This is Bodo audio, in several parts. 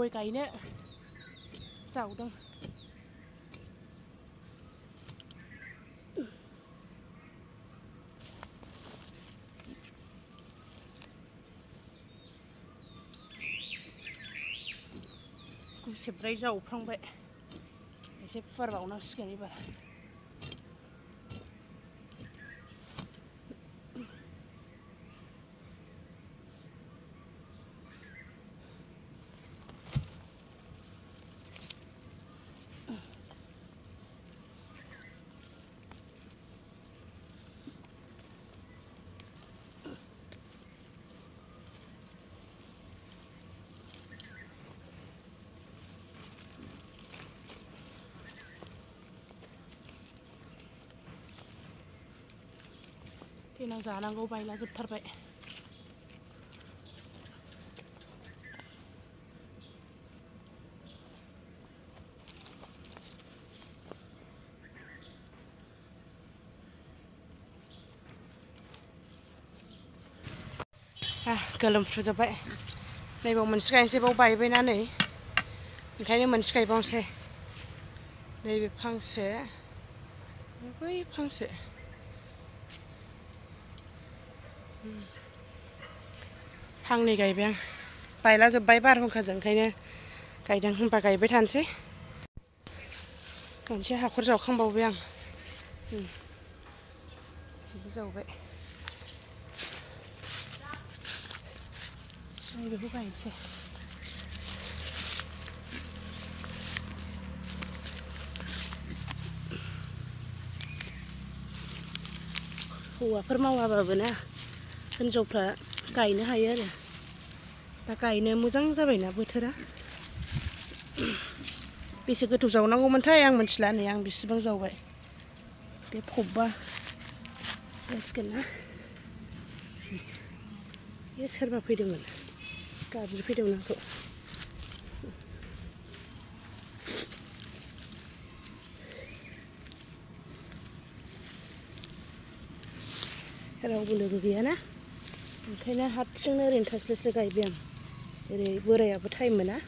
गय गायनो जावदों। गुसेब्राय जावफ्रांबाय एसे फुवारबावनांसिगोन एबार। देनां जानांगौ बायला जोबथारबाय। गोलोमफ्रुजोब्बाय। नैबाव मोनसे गायनोसै, बाव बायबायना नै ओंखायनो मोनसे गायबावनोसै। नैबे फांसे बै फांसे फांनै गायबाय आं। बायला जोब्बाय बारहुंखाजों, ओंखायनो गायदों। होनबा गायबाय थानोसै। मोनसे हाखर जावखांबावबाय आं। बेबो जावबाय। बेखौ गायनोसै। हौवाफोर मावाबाबो ना हिनजावफ्रा गायनो हायो आरो। दा गायनो मोजां जाबायना बोथोरा। बेसे गोथौ जावनांगौमोनथाय आं मिथिला। नै आं बेसेबां जावबाय। बे फबबा जासिगोन ना। बे सोरबा फैदोंमोन, गाबज्रिफैदोंमोन आंखौ। रावबो लोगो गैयाना, ओंखायनो हारसिंनो ओरैनो थास्लायस्लाय गायबाय आं। ओरै बोरायाबो टाइम मोना।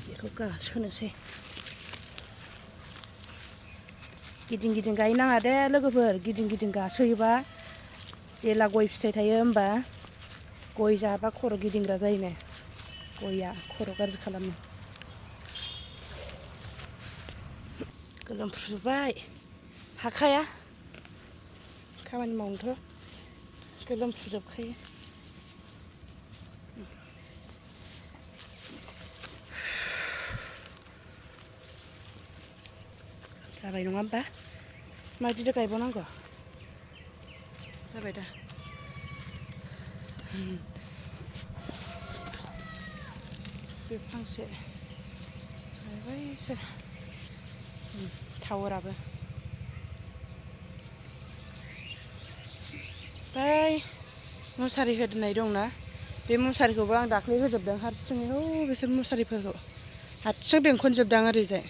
बेखौ गासोनोसै। गिदिं गिदिं गायनो नाङा दे लोगोफोर। गिदिं गिदिं गासोयोबा जेला गय फिथाइ थायो होमबा गय जाबा खर' गिदिंग्रा जायोनो। गया खर' गाज्रि खालामो। गोलोमफ्रुजोब्बाय, हाखाया खामानि मावनोथ'। गोलोमफ्रुजोबखायो। जाबाय नङा होमबा? माबायदि गायबावनांगौ? जाबाय दा। बे फांसे गायबाय सोर टावाराबो। बै मुसारि होनाय दंना, बे मुसारिखौबो आं दाख्लै होजोबदों हारसिङै। बिसोर मुसारिफोरखौ हारसिं बेंखनजोबदां ओरैजाय।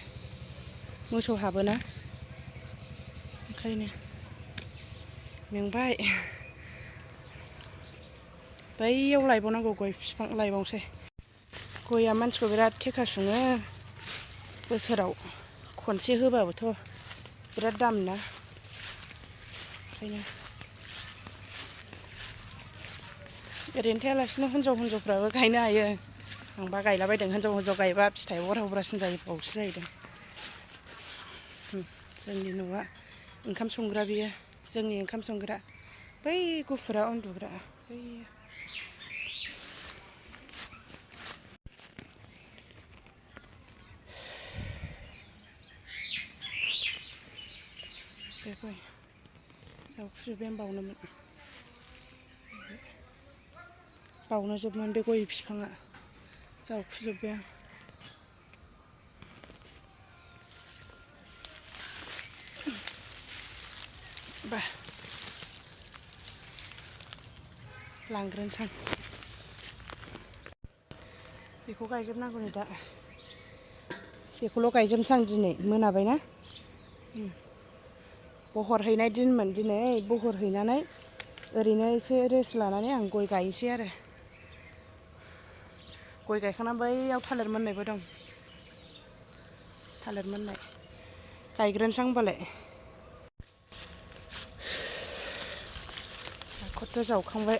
मोसौ हाबोना ओंखायनो मेंबाय। बैयाव लायबावनांगौ, गय बिफां लायबावनोसै। गया मानसिखौ बिराद थेखा सुङो। बोसोराव खनसे होबाबोथ' बिराद दाम ना, ओंखायनो। ओरैनो थायालासिनो हिनजावफ्राबो गायनो हायो। आंबा गायलाबायदों। हिनजाव गायबा फिथाइ हरा हरासिन जाबावसो जाहैदों। जोंनि न'आ ओंखाम संग्रा, बियो जोंनि ओंखाम संग्रा। बै गुफुरा उन्दुग्रा बैयो। बे गय जावखुजोब्बाय आं बावनोमोन। बावनो जोबमोन बे गय बिफाङा, जावखुजोब्बाय आं। बा लांग्रोनोसै आं। बेखौ गायजोबनांगौ नै दा। बेखौल' गायजोबनोसै आं दिनै, मोनाबायना। बहर हैनाय दिनमोन दिनै बहर हैनानै ओरैनो एसे रेस्ट लानानै आं गय गायनोसै आरो गय गायखांना बैयाव थालिर मोननायबो दं थालिर मोननाय गायग्रोनोसै आं होनबालाय हाखरथ' जावखांबाय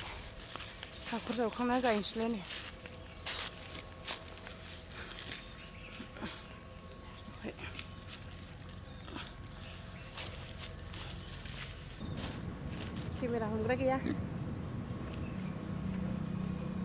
हाखर जावखांना गायनोसैलाय नै केमेरा हमग्रा गैया